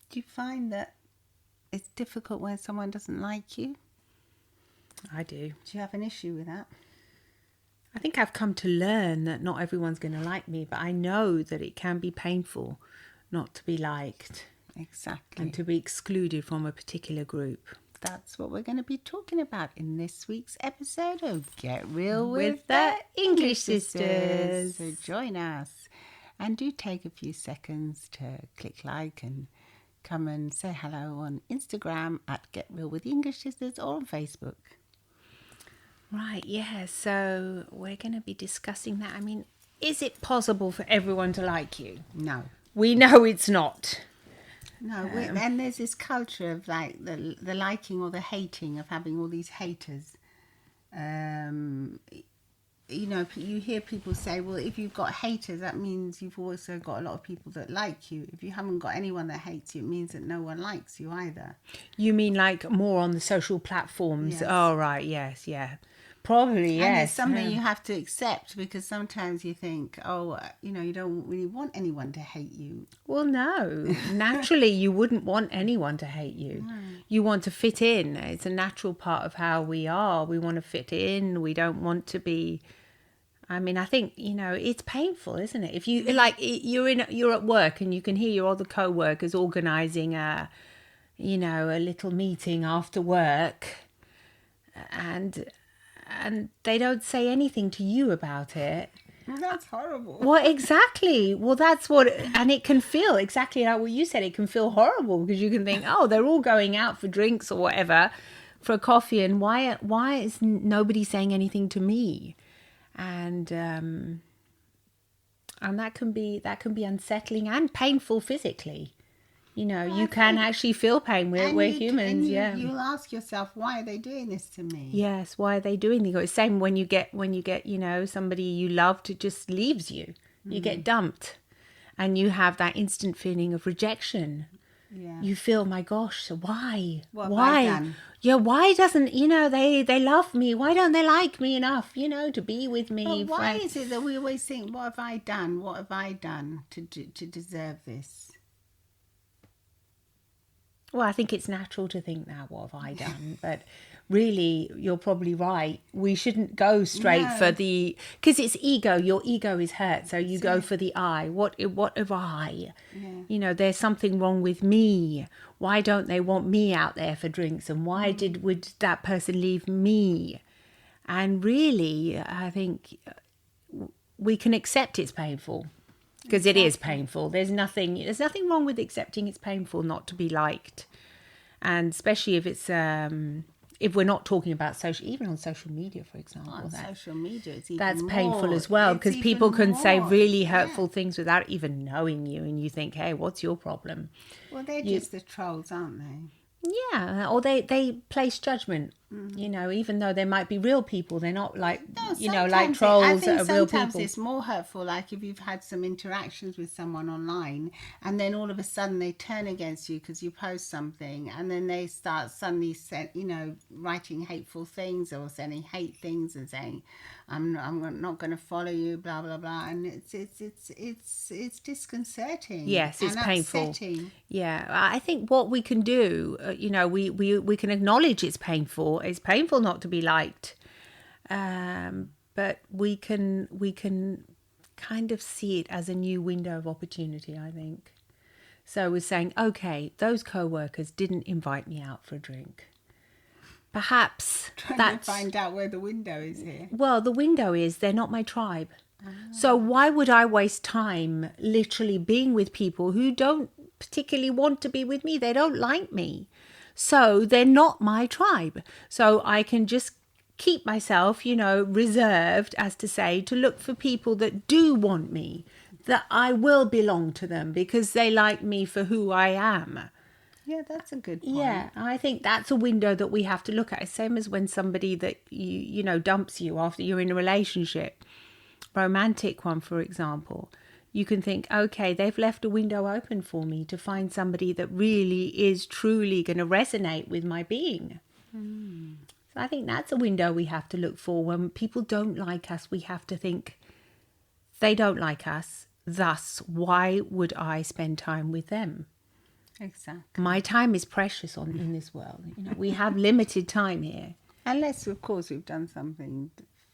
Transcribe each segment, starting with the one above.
Do you find that it's difficult when someone doesn't like you? I do. Do you have an issue with that? I think I've come to learn that not everyone's going to like me, but I know that it can be painful not to be liked. Exactly. And to be excluded from a particular group. That's what we're going to be talking about in this week's episode of Get Real with the English Sisters. So join us and do take a few seconds to click like and come and say hello on Instagram at Get Real with the English Sisters or on Facebook. Right, yeah, so we're going to be discussing that. I mean, is it possible for everyone to like you? No. We know it's not. No, and there's this culture of like the liking or the hating, of having all these haters. You know, you hear people say, well, if you've got haters, that means you've also got a lot of people that like you. If you haven't got anyone that hates you, it means that no one likes you either. You mean like more on the social platforms? Yes. Oh, right, yes, yeah. Probably, yes. And it's something you have to accept, because sometimes you think, oh, you know, you don't really want anyone to hate you. Well, no. Naturally, you wouldn't want anyone to hate you. No. You want to fit in. It's a natural part of how we are. We want to fit in. We don't want to be... I mean, I think, you know, it's painful, isn't it? If you, like, you're at work and you can hear your other co-workers organising a little meeting after work, and they don't say anything to you about it. Well, that's horrible. Well, exactly. Well, that's what... And it can feel exactly like what you said. It can feel horrible because you can think, oh, they're all going out for drinks or whatever, for a coffee, and why is nobody saying anything to me? And that can be unsettling and painful physically. You know, you can actually feel pain. We're humans, yeah. You'll ask yourself, why are they doing this to me? Yes, why are they doing this? It's the same when you get, you know, somebody you loved just leaves you. You get dumped, and you have that instant feeling of rejection. Yeah. You feel, my gosh, why? What have I done? Yeah, why doesn't, you know, they love me? Why don't they like me enough, you know, to be with me? But why is it that we always think, what have I done? What have I done to deserve this? Well, I think it's natural to think that, what have I done? But really, you're probably right. We shouldn't go straight for the... Because it's ego. Your ego is hurt. So you go for the I. What have I? Yeah. You know, there's something wrong with me. Why don't they want me out there for drinks? And why would that person leave me? And really, I think we can accept it's painful. Because it is painful. There's nothing wrong with accepting it's painful not to be liked. And especially if it's if we're not talking about even on social media, for example. On social media, it's even that's more painful as well, because people can say really hurtful things without even knowing you, and you think, hey, what's your problem? Well, they're just the trolls, aren't they? Yeah, or they place judgment, you know, even though they might be real people. They're not like, like trolls that are real people. Sometimes it's more hurtful, like if you've had some interactions with someone online and then all of a sudden they turn against you because you post something, and then they start suddenly, writing hateful things or sending hate things and saying, I'm not going to follow you, blah blah blah, and it's disconcerting. Yes, it's painful. Upsetting. Yeah, I think what we can do, we can acknowledge it's painful. It's painful not to be liked, but we can kind of see it as a new window of opportunity, I think. So we're saying, okay, those co-workers didn't invite me out for a drink. Perhaps trying to find out where the window is here. Well, the window is they're not my tribe. So why would I waste time literally being with people who don't particularly want to be with me? They don't like me. So they're not my tribe. So I can just keep myself, reserved, as to say, to look for people that do want me, that I will belong to them because they like me for who I am. Yeah, that's a good point. Yeah, I think that's a window that we have to look at. Same as when somebody that, dumps you after you're in a relationship, romantic one, for example. You can think, okay, they've left a window open for me to find somebody that really is truly going to resonate with my being. So I think that's a window we have to look for. When people don't like us, we have to think, they don't like us, thus, why would I spend time with them? Exactly. My time is precious in this world. You know, we have limited time here. Unless, of course, we've done something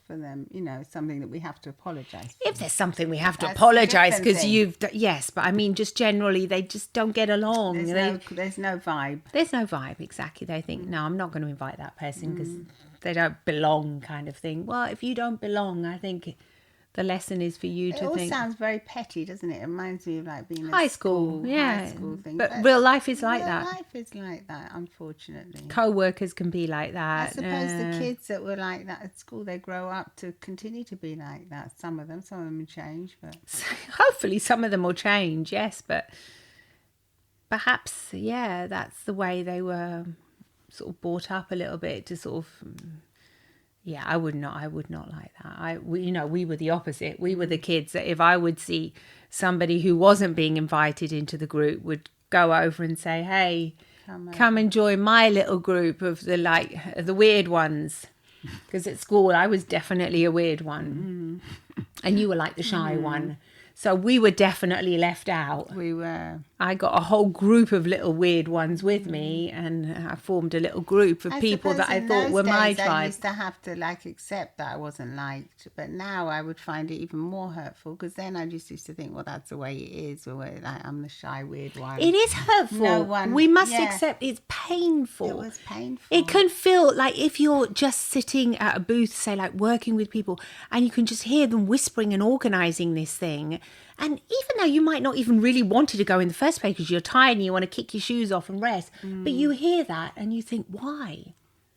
for them, you know, something that we have to apologise for. If there's something we have to That's a apologise different because thing. yes, but I mean, just generally, they just don't get along. There's no vibe. There's no vibe, exactly. They think, no, I'm not going to invite that person because they don't belong, kind of thing. Well, if you don't belong, I think the lesson is for you to It all think. sounds very petty, doesn't it? It reminds me of like being High a school, yeah. high school thing. But real life is like real that. Life is like that, unfortunately. Co-workers can be like I that. suppose the kids that were like that at school, they grow up to continue to be like that. Some of them change, but Hopefully some of them will change, yes, but perhaps, yeah, that's the way they were sort of brought up a little bit to sort of... Yeah, I would not like that. We were the opposite. We were the kids that if I would see somebody who wasn't being invited into the group, would go over and say, "Hey, come and join my little group of the weird ones." Because at school I was definitely a weird one, and you were like the shy one. So we were definitely left out. we were. I got a whole group of little weird ones with me, and I formed a little group of people that I thought were my tribe. I used to have to accept that I wasn't liked, but now I would find it even more hurtful because then I just used to think, well, that's the way it is. Or I'm the shy, weird one. It is hurtful. We must accept it's painful. It was painful. It can feel like if you're just sitting at a booth, say like working with people, and you can just hear them whispering and organising this thing. And even though you might not even really wanted to go in the first place because you're tired and you want to kick your shoes off and rest, but you hear that and you think, why?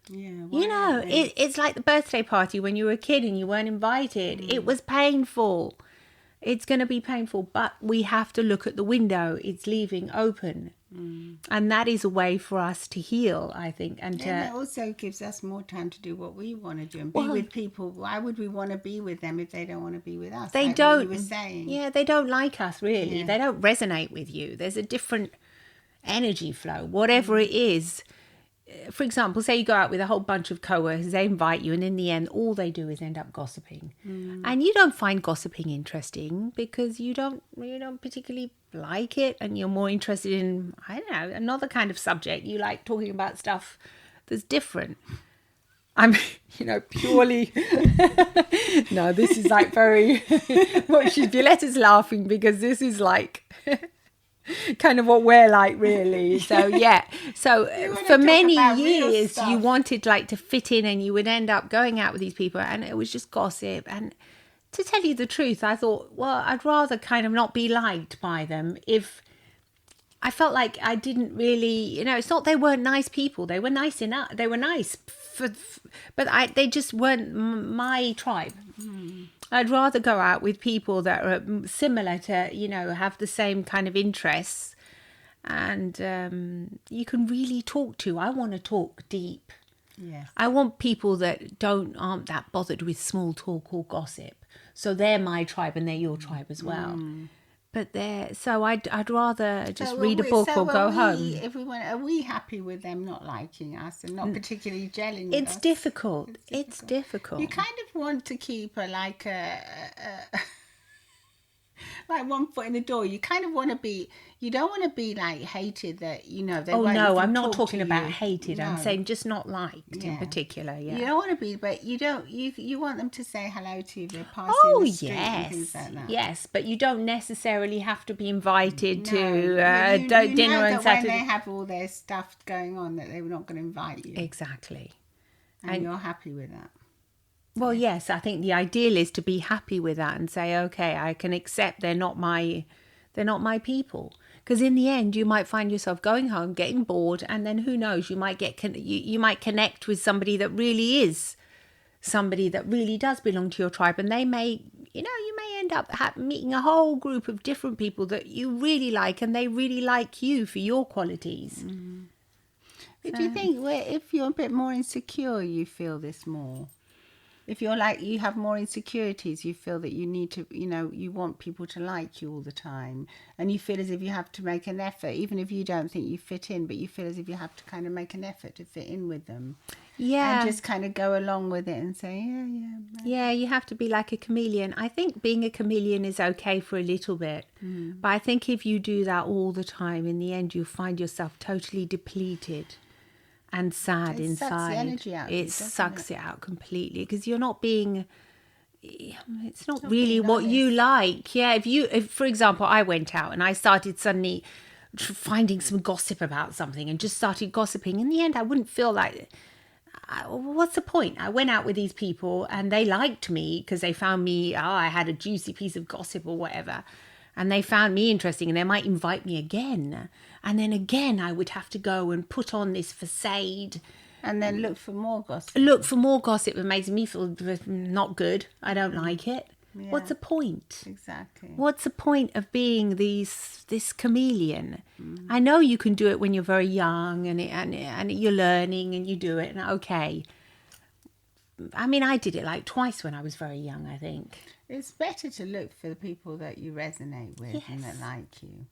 Yeah, You know, it's like the birthday party when you were a kid and you weren't invited. It was painful. It's going to be painful, but we have to look at the window. It's leaving open. And that is a way for us to heal, I think. And it also gives us more time to do what we want to do and be with people. Why would we want to be with them if they don't want to be with us? They like don't. What you were saying. Yeah, they don't like us, really. Yeah. They don't resonate with you. There's a different energy flow, whatever it is. For example, say you go out with a whole bunch of co-workers, they invite you, and in the end, all they do is end up gossiping. And you don't find gossiping interesting because you don't particularly like it, and you're more interested in, I don't know, another kind of subject. You like talking about stuff that's different. I'm, purely... No, this is like very... Well, Violetta's laughing because this is like... kind of what we're like, really. So yeah, so for many years you wanted to fit in, and you would end up going out with these people and it was just gossip. And to tell you the truth, I thought, well, I'd rather kind of not be liked by them if I felt like I didn't really, it's not they weren't nice people. They were nice enough. They were nice, but they just weren't my tribe. I'd rather go out with people that are similar to, have the same kind of interests, and you can really talk to. I want to talk deep. Yes. I want people that aren't that bothered with small talk or gossip. So they're my tribe and they're your tribe as well. But I'd rather just read a book or go home. Are we happy with them not liking us and not particularly gelling with us? It's difficult. It's difficult. You kind of want to keep like one foot in the door. You kind of want to be. You don't want to be like hated that they won't even I'm not talk talking to about you. hated. No. I'm saying just not liked in particular. Yeah. You don't want to be, but you don't. You want them to say hello to you. They're passing the street and things like that. Yes, but you don't necessarily have to be invited to know dinner on that Saturday. when they have all their stuff going on, that they were not going to invite you. Exactly. And you're happy with that. Well, yes, I think the ideal is to be happy with that and say, okay, I can accept they're not my people. Because in the end, you might find yourself going home, getting bored, and then who knows, you might you might connect with somebody that really is somebody that really does belong to your tribe, and they may, you may end up meeting a whole group of different people that you really like, and they really like you for your qualities. But do you think if you're a bit more insecure, you feel this more? if you're like, you have more insecurities, you feel that you need to, you want people to like you all the time, and you feel as if you have to make an effort, even if you don't think you fit in, but you feel as if you have to kind of make an effort to fit in with them. Yeah. And just kind of go along with it and say, yeah. Yeah, you have to be like a chameleon. I think being a chameleon is okay for a little bit. But I think if you do that all the time, in the end, you'll find yourself totally depleted and sad inside. It sucks the energy out of you, It doesn't sucks it out completely, because you're not being... It's not not really being what you honest. like. Yeah, if, for example, I went out and I started suddenly finding some gossip about something and just started gossiping, in the end, I wouldn't feel like... what's the point? I went out with these people and they liked me because they found me, I had a juicy piece of gossip or whatever, and they found me interesting, and they might invite me again. And then again, I would have to go and put on this facade. And then look for more gossip. Look for more gossip that makes me feel not good. I don't like it. Yeah. What's the point? Exactly. What's the point of being this chameleon? I know you can do it when you're very young and you're learning and you do it, and okay. I mean, I did it like twice when I was very young, I think. It's better to look for the people that you resonate with and that like you.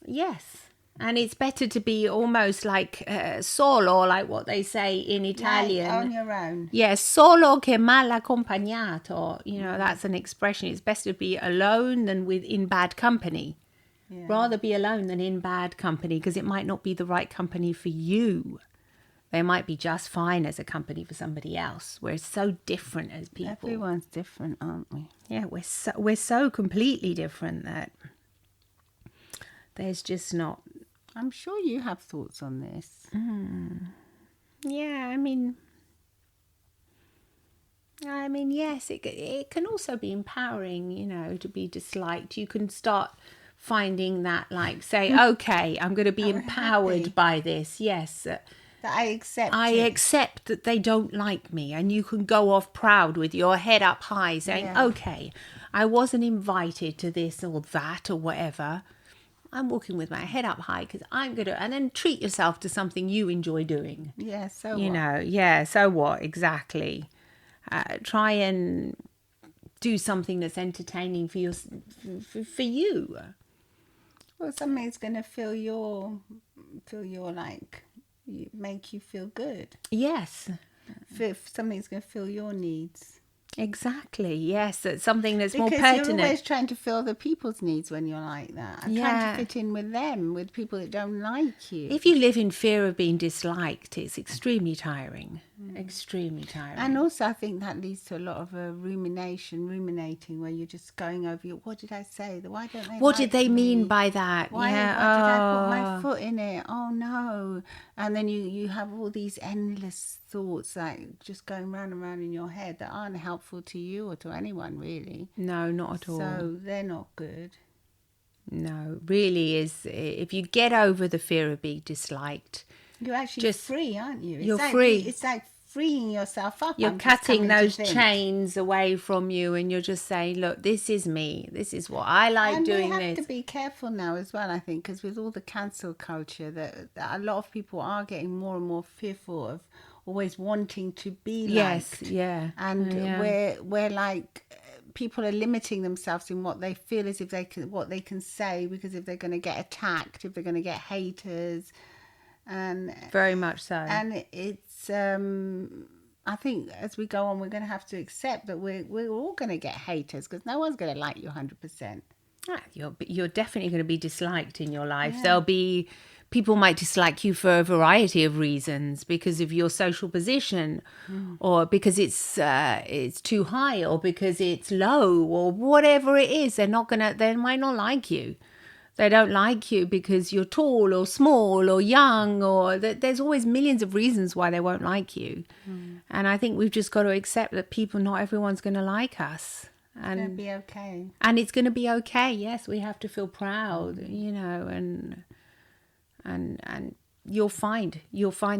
Yes. And it's better to be almost like solo, like what they say in Italian. Like on your own. Yes, solo che mal accompagnato. That's an expression. It's best to be alone than in bad company. Yeah. Rather be alone than in bad company, because it might not be the right company for you. They might be just fine as a company for somebody else. We're so different as people. Everyone's different, aren't we? Yeah, we're so completely different that there's just not... I'm sure you have thoughts on this. Yeah, I mean, yes, it can also be empowering, to be disliked. You can start finding that, like, say, okay, I'm going to be empowered happy. by this. Yes. That I accept I it. accept that they don't like me, and you can go off proud with your head up high saying, okay, I wasn't invited to this or that or whatever. I'm walking with my head up high because I'm going to... And then treat yourself to something you enjoy doing. Yeah, so Yeah, so what? Exactly. Try and do something that's entertaining for you. Well, something that's going to fill your like, make you feel good. Yes. Something that's going to fill your needs. Exactly. Yes, that's something that's more Because pertinent. you're always trying to fill other people's needs when you're like that. And trying to fit in with them, with people that don't like you. If you live in fear of being disliked, it's extremely tiring. Extremely tiring. And also, I think that leads to a lot of ruminating, where you're just going over what did I say? Why don't they? What did they me? mean by that? Why did I put my foot in it? Oh no! And then you have all these endless thoughts, like just going round and round in your head, that aren't helpful to you or to anyone really. No, not at all. So they're not good. No, really is. If you get over the fear of being disliked, you're actually free, aren't you? You're free. It's like freeing yourself up. You're cutting those chains away from you, and you're just saying, look, this is me. This is what I like doing this. And we have to be careful now as well, I think, because with all the cancel culture, that a lot of people are getting more and more fearful of always wanting to be liked. Yes, yeah. And we're like... people are limiting themselves in what they feel as if what they can say, because if they're going to get attacked, if they're going to get haters, and very much so. And it's I think as we go on, we're going to have to accept that we're all going to get haters, because no one's going to like you 100%. You're definitely going to be disliked in your life. There'll be... People might dislike you for a variety of reasons, because of your social position, or because it's too high, or because it's low, or whatever it is. They might not like you. They don't like you because you're tall or small or young, or there's always millions of reasons why they won't like you. And I think we've just got to accept that not everyone's going to like us. And it's going to be okay. And it's going to be okay. Yes, we have to feel proud, and you'll find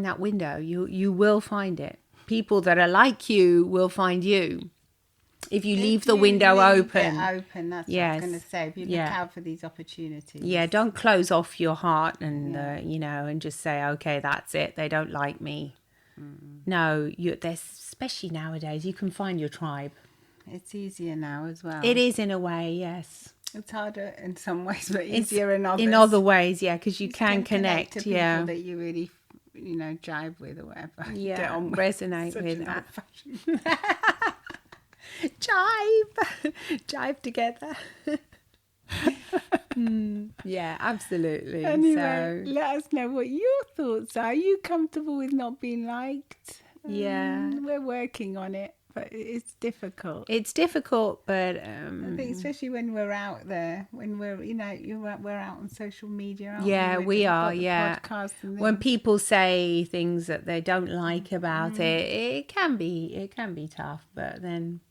that window. You will find it. People that are like you will find you if you leave the window open. That's what I was going to say. If you look out for these opportunities. Yeah, don't close off your heart and and just say, okay, that's it. They don't like me. No, there's, especially nowadays, you can find your tribe. It's easier now as well. It is in a way, yes. It's harder in some ways, but easier in others. In other ways, yeah, because you can connect, to people that you really, jive with or whatever. Yeah, Get on with. resonate Such with an that. old-fashioned- Jive together. Yeah, absolutely. Anyway, So, let us know what your thoughts are. Are you comfortable with not being liked? yeah, We're working on it, but it's difficult. it's difficult, but I think especially when we're out there, when we're, we're out on social media, aren't yeah, we? we We've are. got the Yeah, podcasts and when things. people say things that they don't like about it can be tough. But then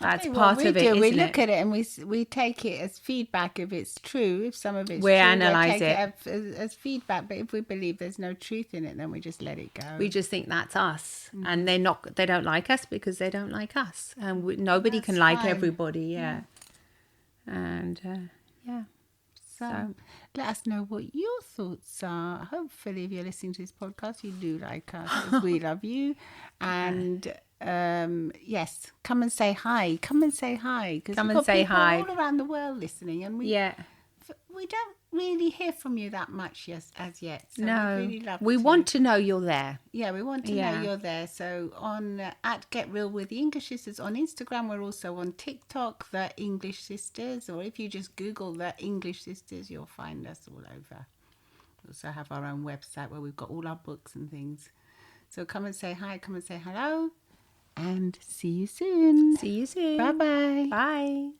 that's part of it, We isn't look it? at it and we take it as feedback if it's true. If some of it's We true, analyse we take it. as feedback. But if we believe there's no truth in it, then we just let it go. We just think that's us, and they don't like us because they don't like us, and nobody That's can like fine. everybody. Yeah, and yeah. So let us know what your thoughts are. Hopefully, if you're listening to this podcast, you do like us, 'cause we love you. And yes, come and say hi. Come and say hi. 'Cause Come we've and got say people hi. all around the world listening, and we don't really hear from you that much as yet. So No, we'd really love we to. want to know you're there. Yeah, we want to know Yeah. you're there. So on at Get Real with the English Sisters on Instagram, we're also on TikTok, The English Sisters, or if you just Google The English Sisters, you'll find us all over. We also have our own website where we've got all our books and things. So come and say hi, come and say hello, and see you soon. See you soon. Bye-bye. Bye.